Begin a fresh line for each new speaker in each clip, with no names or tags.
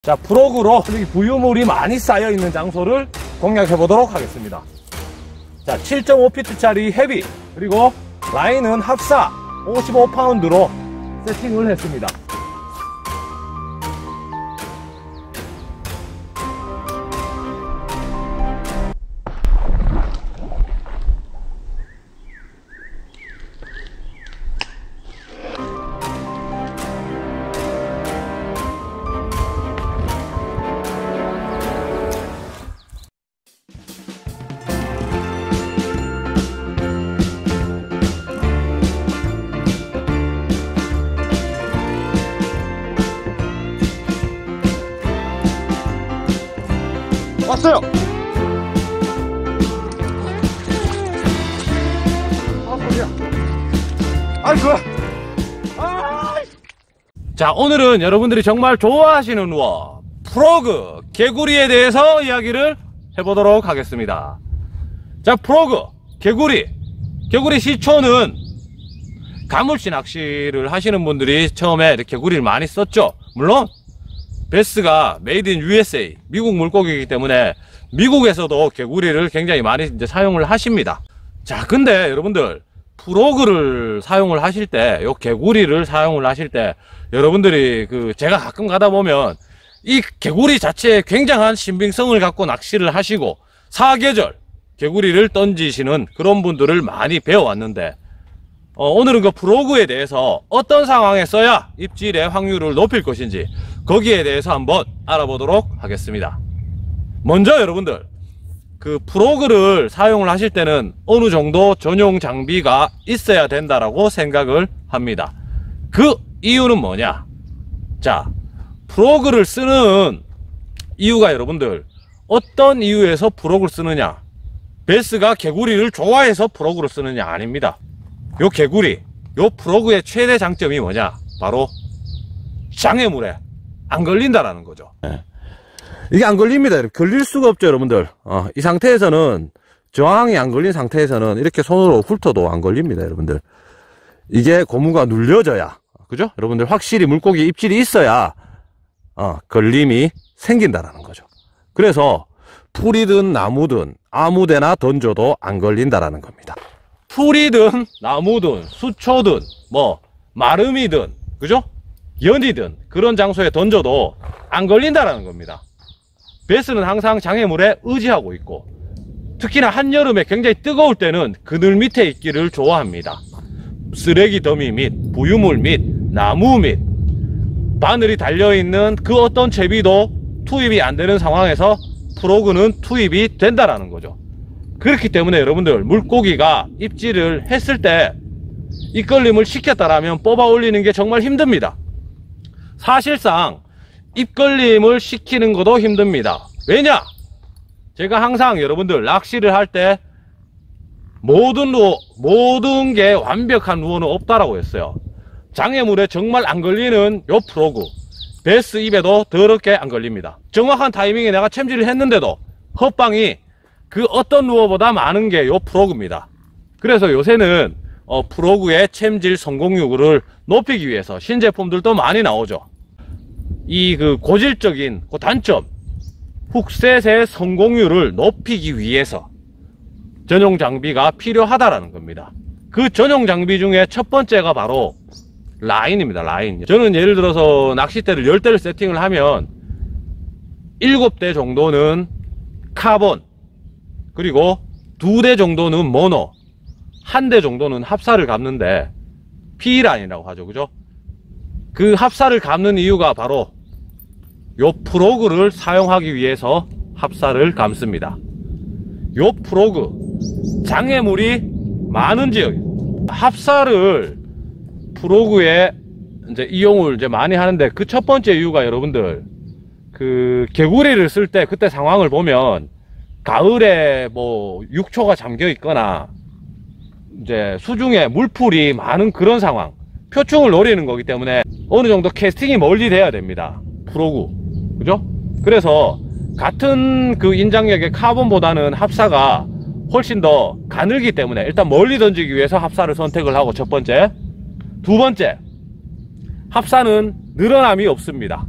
자, 프로그로 부유물이 많이 쌓여 있는 장소를 공략해 보도록 하겠습니다. 자, 7.5피트짜리 헤비, 그리고 라인은 합사 55파운드로 세팅을 했습니다. 왔어요. 소리야. 아이고. 자, 오늘은 여러분들이 정말 좋아하시는 루어 프로그 개구리에 대해서 이야기를 해보도록 하겠습니다. 자, 프로그 개구리 시초는 가물치 낚시를 하시는 분들이 처음에 개구리를 많이 썼죠. 물론 베스가 메이드 인 USA, 미국 물고기이기 때문에 미국에서도 개구리를 굉장히 많이 이제 사용을 하십니다. 자, 근데 여러분들 프로그를 사용을 하실 때, 요 개구리를 사용을 하실 때 여러분들이 제가 가끔 가다 보면 이 개구리 자체에 굉장한 신빙성을 갖고 낚시를 하시고 사계절 개구리를 던지시는 그런 분들을 많이 배워왔는데, 오늘은 그 프로그에 대해서 어떤 상황에 써야 입질의 확률을 높일 것인지 거기에 대해서 한번 알아보도록 하겠습니다. 먼저 여러분들 프로그를 사용을 하실 때는 어느 정도 전용 장비가 있어야 된다라고 생각을 합니다. 그 이유는 뭐냐? 자, 프로그를 쓰는 이유가 여러분들 어떤 이유에서 프로그를 쓰느냐? 베스가 개구리를 좋아해서 프로그를 쓰느냐? 아닙니다. 요 개구리, 요 프로그의 최대 장점이 뭐냐? 바로 장애물에 안 걸린다라는 거죠. 네. 이게 안 걸립니다. 걸릴 수가 없죠, 여러분들. 이 상태에서는, 저항이 안 걸린 상태에서는 이렇게 손으로 훑어도 안 걸립니다, 여러분들. 이게 고무가 눌려져야, 그죠? 여러분들 확실히 물고기 입질이 있어야 걸림이 생긴다라는 거죠. 그래서 풀이든 나무든 아무데나 던져도 안 걸린다라는 겁니다. 풀이든 나무든 수초든 마름이든, 그죠? 연이든 그런 장소에 던져도 안 걸린다라는 겁니다. 베스는 항상 장애물에 의지하고 있고, 특히나 한여름에 굉장히 뜨거울 때는 그늘 밑에 있기를 좋아합니다. 쓰레기 더미 및 부유물 및 나무 및 바늘이 달려있는 그 어떤 채비도 투입이 안 되는 상황에서 프로그는 투입이 된다라는 거죠. 그렇기 때문에 여러분들 물고기가 입질을 했을 때 입걸림을 시켰다라면 뽑아 올리는 게 정말 힘듭니다. 사실상 입걸림을 시키는 것도 힘듭니다. 왜냐? 제가 항상 여러분들 낚시를 할 때 모든 게 완벽한 루어는 없다라고 했어요. 장애물에 정말 안 걸리는 요 프로그, 베스 입에도 더럽게 안 걸립니다. 정확한 타이밍에 내가 챔질을 했는데도 헛방이 그 어떤 루어보다 많은 게 요 프로그입니다. 그래서 요새는 프로그의 챔질 성공률을 높이기 위해서 신제품들도 많이 나오죠. 이 고질적인 단점, 훅셋의 성공률을 높이기 위해서 전용 장비가 필요하다라는 겁니다. 그 전용 장비 중에 첫 번째가 바로 라인입니다. 라인. 저는 예를 들어서 낚싯대를 10대를 세팅을 하면 7대 정도는 카본, 그리고 2대 정도는 모노, 1대 정도는 합사를 감는데 P라인이라고 하죠. 그죠? 그 합사를 감는 이유가 바로 요 프로그를 사용하기 위해서 합사를 감습니다. 요 프로그 장애물이 많은 지역, 합사를 프로그에 이제 이용을 이제 많이 하는데, 그 첫 번째 이유가 여러분들 개구리를 쓸 때 그때 상황을 보면 가을에 6초가 잠겨 있거나 이제 수중에 물풀이 많은 그런 상황, 표충을 노리는 거기 때문에 어느 정도 캐스팅이 멀리 돼야 됩니다. 프로그, 그죠? 그래서 같은 인장력의 카본보다는 합사가 훨씬 더 가늘기 때문에 일단 멀리 던지기 위해서 합사를 선택을 하고, 첫 번째. 두 번째, 합사는 늘어남이 없습니다.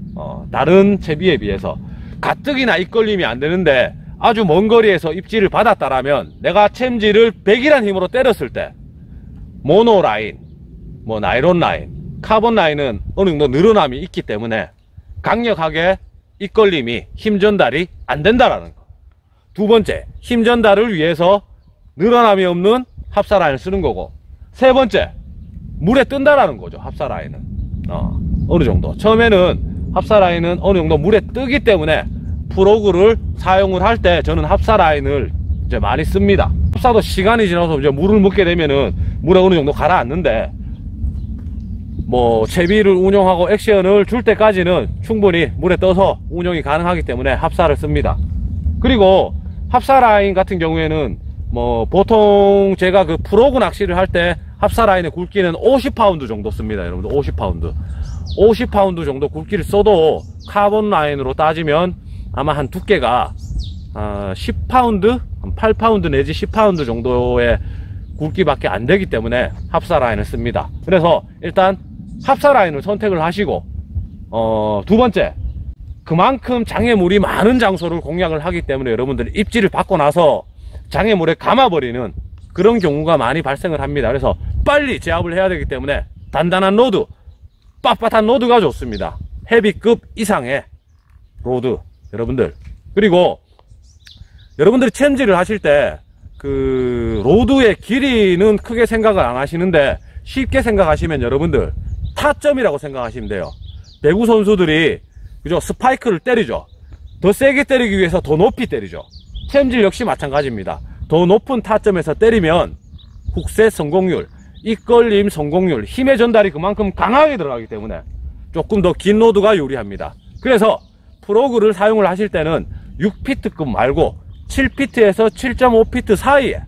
다른 채비에 비해서 가뜩이나 입걸림이 안 되는데 아주 먼 거리에서 입질을 받았다라면 내가 챔질을 100이란 힘으로 때렸을 때 모노 라인, 뭐 나이론 라인, 카본 라인은 어느 정도 늘어남이 있기 때문에 강력하게 입걸림이 힘 전달이 안 된다라는 거. 두 번째, 힘 전달을 위해서 늘어남이 없는 합사 라인을 쓰는 거고, 세 번째, 물에 뜬다라는 거죠. 합사 라인은 어느 정도 처음에는 합사 라인은 어느 정도 물에 뜨기 때문에 프로그를 사용을 할 때 저는 합사 라인을 이제 많이 씁니다. 합사도 시간이 지나서 이제 물을 먹게 되면은 물에 어느 정도 가라앉는데, 뭐 채비를 운용하고 액션을 줄 때까지는 충분히 물에 떠서 운용이 가능하기 때문에 합사를 씁니다. 그리고 합사 라인 같은 경우에는 뭐 보통 제가 그 프로그 낚시를 할 때 합사 라인의 굵기는 50파운드 정도 씁니다. 여러분들 50파운드 정도 굵기를 써도 카본 라인으로 따지면 아마 한 두께가 10파운드, 8파운드 내지 10파운드 정도의 굵기밖에 안 되기 때문에 합사 라인을 씁니다. 그래서 일단 합사 라인을 선택을 하시고, 두 번째, 그만큼 장애물이 많은 장소를 공략을 하기 때문에 여러분들이 입질을 받고 나서 장애물에 감아버리는 그런 경우가 많이 발생을 합니다. 그래서 빨리 제압을 해야 되기 때문에 단단한 로드, 빳빳한 로드가 좋습니다. 헤비급 이상의 로드, 여러분들. 그리고 여러분들이 챔질을 하실 때 그 로드의 길이는 크게 생각을 안 하시는데 쉽게 생각하시면 여러분들 타점이라고 생각하시면 돼요. 배구 선수들이 그죠, 스파이크를 때리죠. 더 세게 때리기 위해서 더 높이 때리죠. 챔질 역시 마찬가지입니다. 더 높은 타점에서 때리면 훅셋 성공률, 입걸림 성공률, 힘의 전달이 그만큼 강하게 들어가기 때문에 조금 더 긴 로드가 유리합니다. 그래서 프로그를 사용을 하실 때는 6피트급 말고 7피트에서 7.5피트 사이에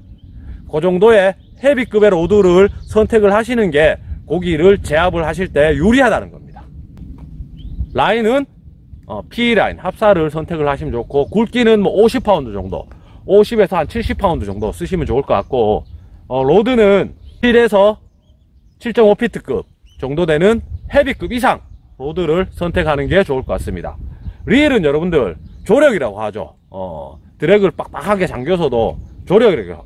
그 정도의 헤비급의 로드를 선택을 하시는 게 고기를 제압을 하실 때 유리하다는 겁니다. 라인은 P라인, 합사를 선택을 하시면 좋고, 굵기는 뭐 50파운드 정도, 50에서 한 70파운드 정도 쓰시면 좋을 것 같고, 로드는 7에서 7.5피트급 정도 되는 헤비급 이상 로드를 선택하는 게 좋을 것 같습니다. 릴은 여러분들 조력이라고 하죠. 드랙을 빡빡하게 잠겨서도 조력이라고.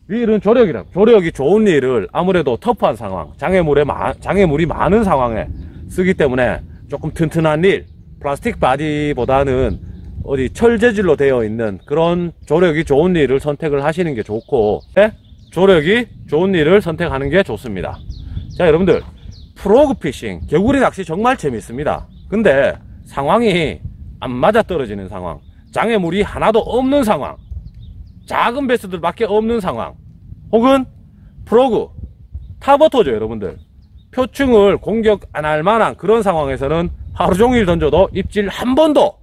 릴은 조력이 좋은 릴을 아무래도 터프한 상황, 장애물이 많은 상황에 쓰기 때문에 조금 튼튼한 릴, 플라스틱 바디보다는 어디 철 재질로 되어 있는 그런 조력이 좋은 릴을 선택을 하시는 게 좋고, 네? 조력이 좋은 릴을 선택하는 게 좋습니다. 자, 여러분들, 프로그 피싱, 개구리 낚시 정말 재밌습니다. 근데 상황이 안 맞아 떨어지는 상황, 장애물이 하나도 없는 상황, 작은 베스들밖에 없는 상황, 혹은 프로그, 타버터죠. 여러분들, 표충을 공격 안 할 만한 그런 상황에서는 하루 종일 던져도 입질 한 번도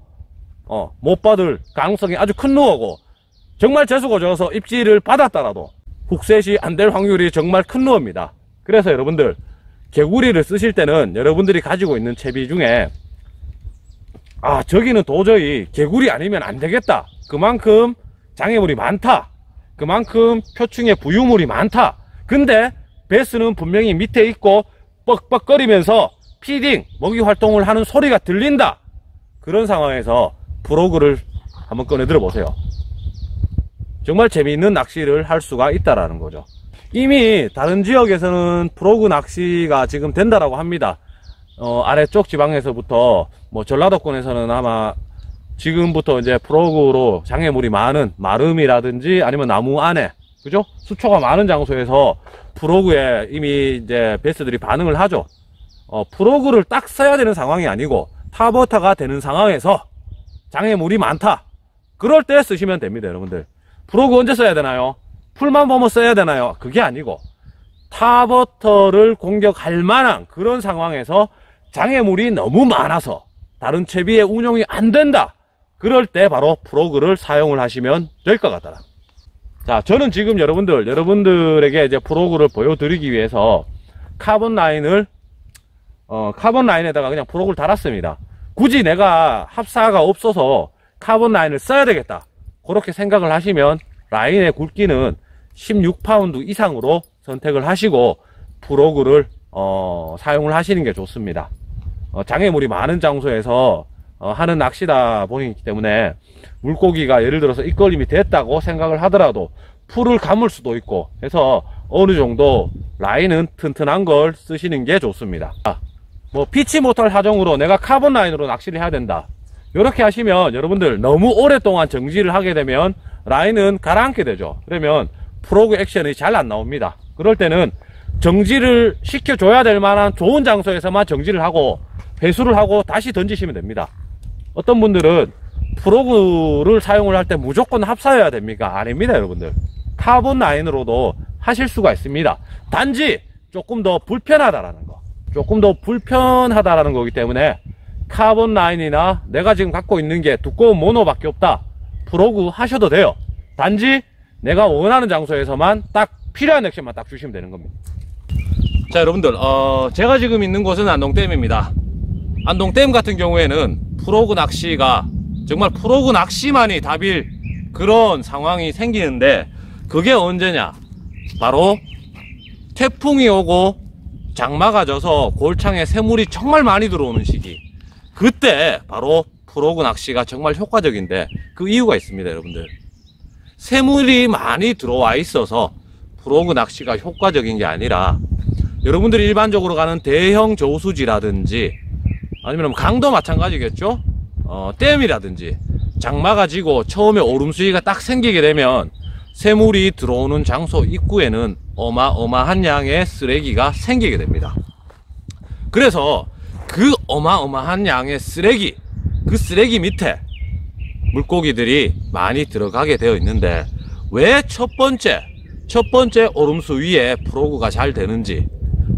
못 받을 가능성이 아주 큰 루어고, 정말 재수가 좋아서 입질을 받았더라도 훅셋이 안 될 확률이 정말 큰 루어입니다. 그래서 여러분들, 개구리를 쓰실 때는 여러분들이 가지고 있는 채비 중에 저기는 도저히 개구리 아니면 안 되겠다, 그만큼 장애물이 많다, 그만큼 표충의 부유물이 많다, 근데 베스는 분명히 밑에 있고 뻑뻑거리면서 피딩, 먹이 활동을 하는 소리가 들린다, 그런 상황에서 프로그를 한번 꺼내 들어 보세요. 정말 재미있는 낚시를 할 수가 있다라는 거죠. 이미 다른 지역에서는 프로그 낚시가 지금 된다라고 합니다. 아래쪽 지방에서부터 뭐 전라도권에서는 아마 지금부터 이제 프로그로 장애물이 많은 마름이라든지 아니면 나무 안에, 그죠? 수초가 많은 장소에서 프로그에 이미 이제 베스들이 반응을 하죠. 프로그를 딱 써야 되는 상황이 아니고 타버터가 되는 상황에서 장애물이 많다, 그럴 때 쓰시면 됩니다. 여러분들, 프로그 언제 써야 되나요? 풀만 보면 써야 되나요? 그게 아니고 타버터를 공격할 만한 그런 상황에서 장애물이 너무 많아서 다른 채비의 운용이 안 된다, 그럴 때 바로 프로그를 사용을 하시면 될 것 같다. 자, 저는 지금 여러분들에게 이제 프로그를 보여드리기 위해서 카본 라인에다가 그냥 프로그를 달았습니다. 굳이 내가 합사가 없어서 카본 라인을 써야 되겠다, 그렇게 생각을 하시면 라인의 굵기는 16파운드 이상으로 선택을 하시고 프로그를 사용을 하시는 게 좋습니다. 장애물이 많은 장소에서 하는 낚시다 보이기 때문에 물고기가 예를 들어서 입걸림이 됐다고 생각을 하더라도 풀을 감을 수도 있고 해서 어느 정도 라인은 튼튼한 걸 쓰시는 게 좋습니다. 뭐 피치 못할 사정으로 내가 카본 라인으로 낚시를 해야 된다, 이렇게 하시면 여러분들 너무 오랫동안 정지를 하게 되면 라인은 가라앉게 되죠. 그러면 프로그 액션이 잘 안 나옵니다. 그럴 때는 정지를 시켜줘야 될 만한 좋은 장소에서만 정지를 하고 회수를 하고 다시 던지시면 됩니다. 어떤 분들은 프로그를 사용을 할 때 무조건 합사해야 됩니까? 아닙니다, 여러분들. 카본 라인으로도 하실 수가 있습니다. 단지 조금 더 불편하다라는 거, 조금 더 불편하다라는 거기 때문에 카본 라인이나 내가 지금 갖고 있는 게 두꺼운 모노밖에 없다, 프로그 하셔도 돼요. 단지 내가 원하는 장소에서만 딱 필요한 액션만 딱 주시면 되는 겁니다. 자, 여러분들, 제가 지금 있는 곳은 안동댐입니다. 안동댐 같은 경우에는 프로그 낚시가 정말 프로그 낚시만이 답일 그런 상황이 생기는데, 그게 언제냐, 바로 태풍이 오고 장마가 져서 골창에 새물이 정말 많이 들어오는 시기, 그때 바로 프로그 낚시가 정말 효과적인데, 그 이유가 있습니다. 여러분들, 새물이 많이 들어와 있어서 프로그 낚시가 효과적인 게 아니라, 여러분들이 일반적으로 가는 대형 저수지라든지 아니면 강도 마찬가지겠죠. 댐이라든지 장마가 지고 처음에 오름수위가 딱 생기게 되면 새물이 들어오는 장소 입구에는 어마어마한 양의 쓰레기가 생기게 됩니다. 그래서 그 어마어마한 양의 쓰레기, 그 쓰레기 밑에 물고기들이 많이 들어가게 되어 있는데, 왜 첫 번째 오름수 위에 프로그가 잘 되는지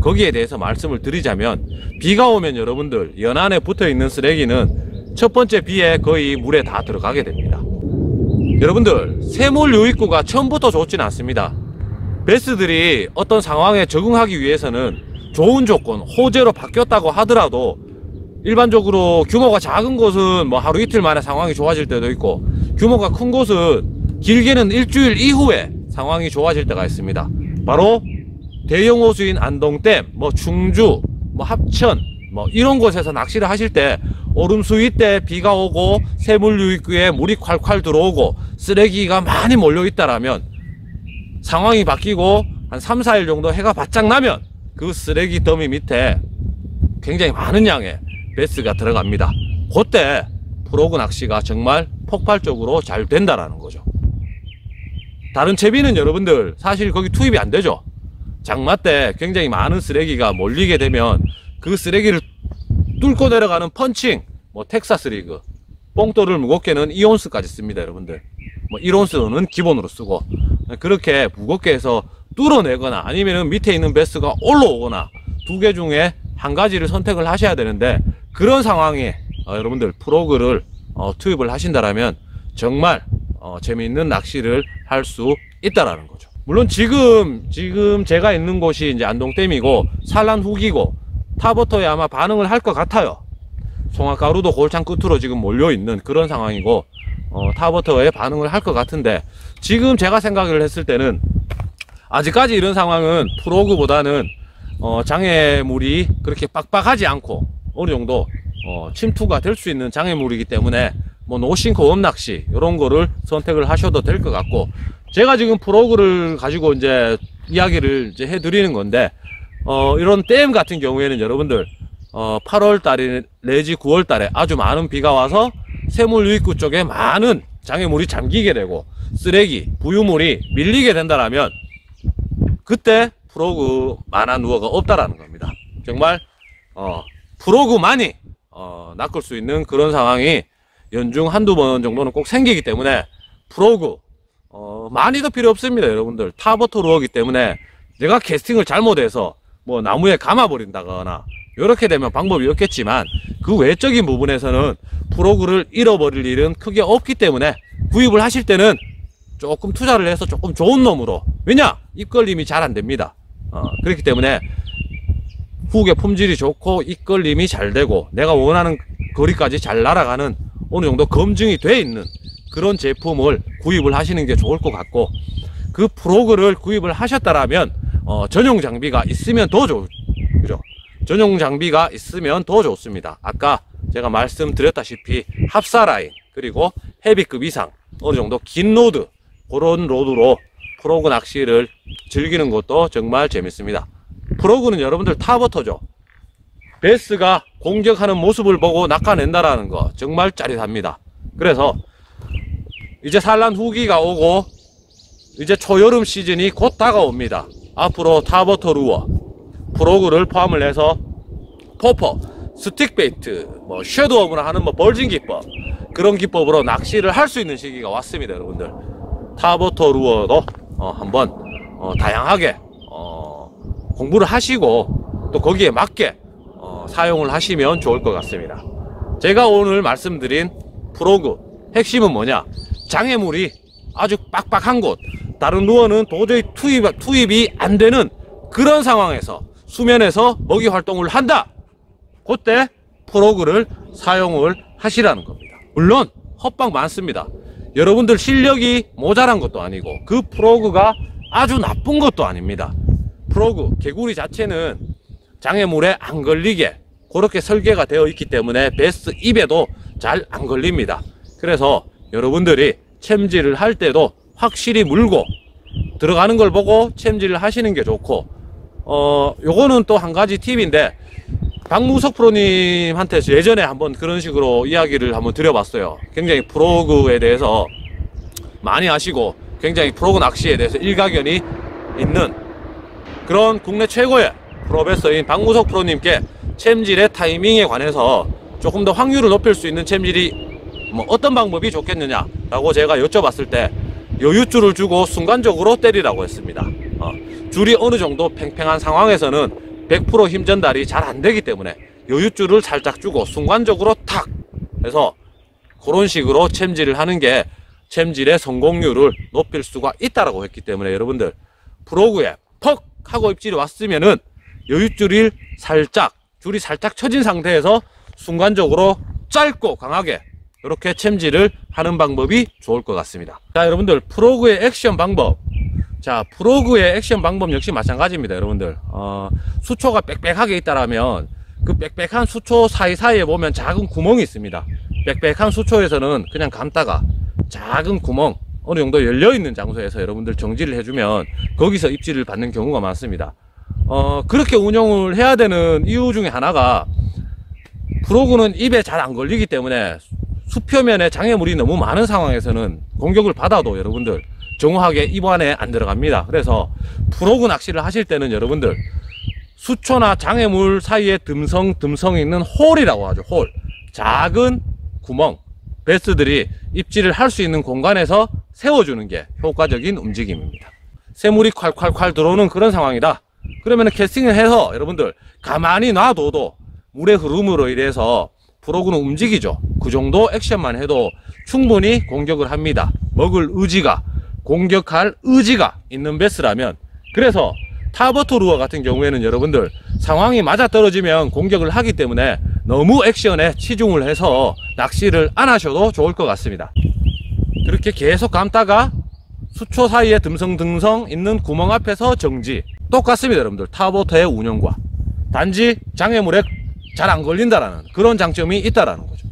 거기에 대해서 말씀을 드리자면, 비가 오면 여러분들 연안에 붙어 있는 쓰레기는 첫 번째 비에 거의 물에 다 들어가게 됩니다. 여러분들, 새물 유입구가 처음부터 좋지는 않습니다. 베스들이 어떤 상황에 적응하기 위해서는 좋은 조건, 호재로 바뀌었다고 하더라도 일반적으로 규모가 작은 곳은 뭐 하루 이틀 만에 상황이 좋아질 때도 있고, 규모가 큰 곳은 길게는 일주일 이후에 상황이 좋아질 때가 있습니다. 바로 대형 호수인 안동댐, 뭐 충주, 뭐 합천, 뭐 이런 곳에서 낚시를 하실 때 오름수위 때 비가 오고 새물 유입구에 물이 콸콸 들어오고 쓰레기가 많이 몰려 있다라면, 상황이 바뀌고 한 3, 4일 정도 해가 바짝 나면 그 쓰레기 더미 밑에 굉장히 많은 양의 베스가 들어갑니다. 그때 프로그 낚시가 정말 폭발적으로 잘 된다라는 거죠. 다른 채비는 여러분들 사실 거기 투입이 안 되죠. 장마 때 굉장히 많은 쓰레기가 몰리게 되면 그 쓰레기를 뚫고 내려가는 펀칭, 뭐 텍사스 리그, 뽕돌을 무겁게는 2온스까지 씁니다. 여러분들, 뭐 1온스는 기본으로 쓰고, 그렇게 무겁게 해서 뚫어내거나 아니면은 밑에 있는 베스가 올라오거나 두 개 중에 한 가지를 선택을 하셔야 되는데, 그런 상황에 여러분들 프로그를 투입을 하신다라면 정말 재미있는 낚시를 할 수 있다라는 거죠. 물론 지금 제가 있는 곳이 이제 안동댐이고 산란 후기고 타버터에 아마 반응을 할 것 같아요. 송화가루도 골창 끝으로 지금 몰려있는 그런 상황이고, 타버터에 반응을 할 것 같은데, 지금 제가 생각을 했을 때는 아직까지 이런 상황은 프로그보다는 장애물이 그렇게 빡빡하지 않고 어느 정도 침투가 될 수 있는 장애물이기 때문에 뭐 노싱크 웜낚시 이런 거를 선택을 하셔도 될 것 같고, 제가 지금 프로그를 가지고 이제 이야기를 이제 해드리는 건데, 이런 댐 같은 경우에는 여러분들 8월 달에 내지 9월 달에 아주 많은 비가 와서 새물 유입구 쪽에 많은 장애물이 잠기게 되고 쓰레기, 부유물이 밀리게 된다라면 그때 프로그 만화 누어가 없다라는 겁니다. 정말 프로그만이 낚을 수 있는 그런 상황이 연중 한두 번 정도는 꼭 생기기 때문에 프로그 많이도 필요 없습니다. 여러분들, 타버터 루어기 때문에 내가 캐스팅을 잘못해서 뭐 나무에 감아 버린다거나 이렇게 되면 방법이 없겠지만, 그 외적인 부분에서는 프로그를 잃어버릴 일은 크게 없기 때문에 구입을 하실 때는 조금 투자를 해서 조금 좋은 놈으로, 왜냐? 입걸림이 잘 안 됩니다. 그렇기 때문에 후계 품질이 좋고 입걸림이 잘 되고 내가 원하는 거리까지 잘 날아가는 어느 정도 검증이 돼 있는 그런 제품을 구입을 하시는 게 좋을 것 같고, 그 프로그를 구입을 하셨다라면 전용 장비가 있으면 더 좋죠. 전용 장비가 있으면 더 좋습니다. 아까 제가 말씀드렸다시피 합사라인 그리고 헤비급 이상 어느 정도 긴 로드, 그런 로드로 프로그 낚시를 즐기는 것도 정말 재밌습니다. 프로그는 여러분들 타버터죠. 베스가 공격하는 모습을 보고 낚아낸다라는 거 정말 짜릿합니다. 그래서 이제 산란 후기가 오고 이제 초여름 시즌이 곧 다가옵니다. 앞으로 타버터 루어, 프로그를 포함을 해서 포퍼, 스틱 베이트, 뭐 섀도우업을 하는 뭐 벌징 기법, 그런 기법으로 낚시를 할 수 있는 시기가 왔습니다. 여러분들 타버터 루어도 한번 다양하게 공부를 하시고 또 거기에 맞게 사용을 하시면 좋을 것 같습니다. 제가 오늘 말씀드린 프로그 핵심은 뭐냐, 장애물이 아주 빡빡한 곳, 다른 루어는 도저히 투입이 안 되는 그런 상황에서 수면에서 먹이 활동을 한다, 그때 프로그를 사용을 하시라는 겁니다. 물론 헛방 많습니다. 여러분들 실력이 모자란 것도 아니고 그 프로그가 아주 나쁜 것도 아닙니다. 프로그 개구리 자체는 장애물에 안 걸리게 그렇게 설계가 되어 있기 때문에 베스 입에도 잘 안 걸립니다. 그래서 여러분들이 챔질을 할 때도 확실히 물고 들어가는 걸 보고 챔질을 하시는 게 좋고, 요거는 또 한 가지 팁인데, 박무석 프로님한테 예전에 한번 그런 식으로 이야기를 한번 드려봤어요. 굉장히 프로그에 대해서 많이 아시고 굉장히 프로그 낚시에 대해서 일가견이 있는 그런 국내 최고의 프로페서인 박무석 프로님께 챔질의 타이밍에 관해서 조금 더 확률을 높일 수 있는 챔질이 뭐 어떤 방법이 좋겠느냐 라고 제가 여쭤봤을 때 여윳줄을 주고 순간적으로 때리라고 했습니다. 줄이 어느 정도 팽팽한 상황에서는 100% 힘 전달이 잘 안 되기 때문에 여윳줄을 살짝 주고 순간적으로 탁 해서 그런 식으로 챔질을 하는 게 챔질의 성공률을 높일 수가 있다라고 했기 때문에 여러분들 프로그에 퍽 하고 입질이 왔으면은 여윳줄이 살짝, 줄이 살짝 처진 상태에서 순간적으로 짧고 강하게 이렇게 챔질을 하는 방법이 좋을 것 같습니다. 자, 여러분들 프로그의 액션 방법, 자, 프로그의 액션 방법 역시 마찬가지입니다. 여러분들 수초가 빽빽하게 있다라면 그 빽빽한 수초 사이사이에 보면 작은 구멍이 있습니다. 빽빽한 수초에서는 그냥 감다가 작은 구멍 어느 정도 열려있는 장소에서 여러분들 정지를 해주면 거기서 입질을 받는 경우가 많습니다. 그렇게 운영을 해야 되는 이유 중에 하나가 프로그는 입에 잘 안 걸리기 때문에 수표면에 장애물이 너무 많은 상황에서는 공격을 받아도 여러분들 정확하게 입 안에 안 들어갑니다. 그래서 프로그 낚시를 하실 때는 여러분들 수초나 장애물 사이에 듬성 있는 홀이라고 하죠. 홀, 작은 구멍, 베스들이 입질을 할 수 있는 공간에서 세워주는 게 효과적인 움직임입니다. 새물이 콸콸콸 들어오는 그런 상황이다 그러면 캐스팅을 해서 여러분들 가만히 놔둬도 물의 흐름으로 인해서 프로그는 움직이죠. 그 정도 액션만 해도 충분히 공격을 합니다. 먹을 의지가, 공격할 의지가 있는 베스라면. 그래서 타버터 루어 같은 경우에는 여러분들 상황이 맞아떨어지면 공격을 하기 때문에 너무 액션에 치중을 해서 낚시를 안 하셔도 좋을 것 같습니다. 그렇게 계속 감다가 수초 사이에 듬성듬성 있는 구멍 앞에서 정지, 똑같습니다. 여러분들 타버터의 운영과 단지 장애물에 잘 안 걸린다라는 그런 장점이 있다라는 거죠.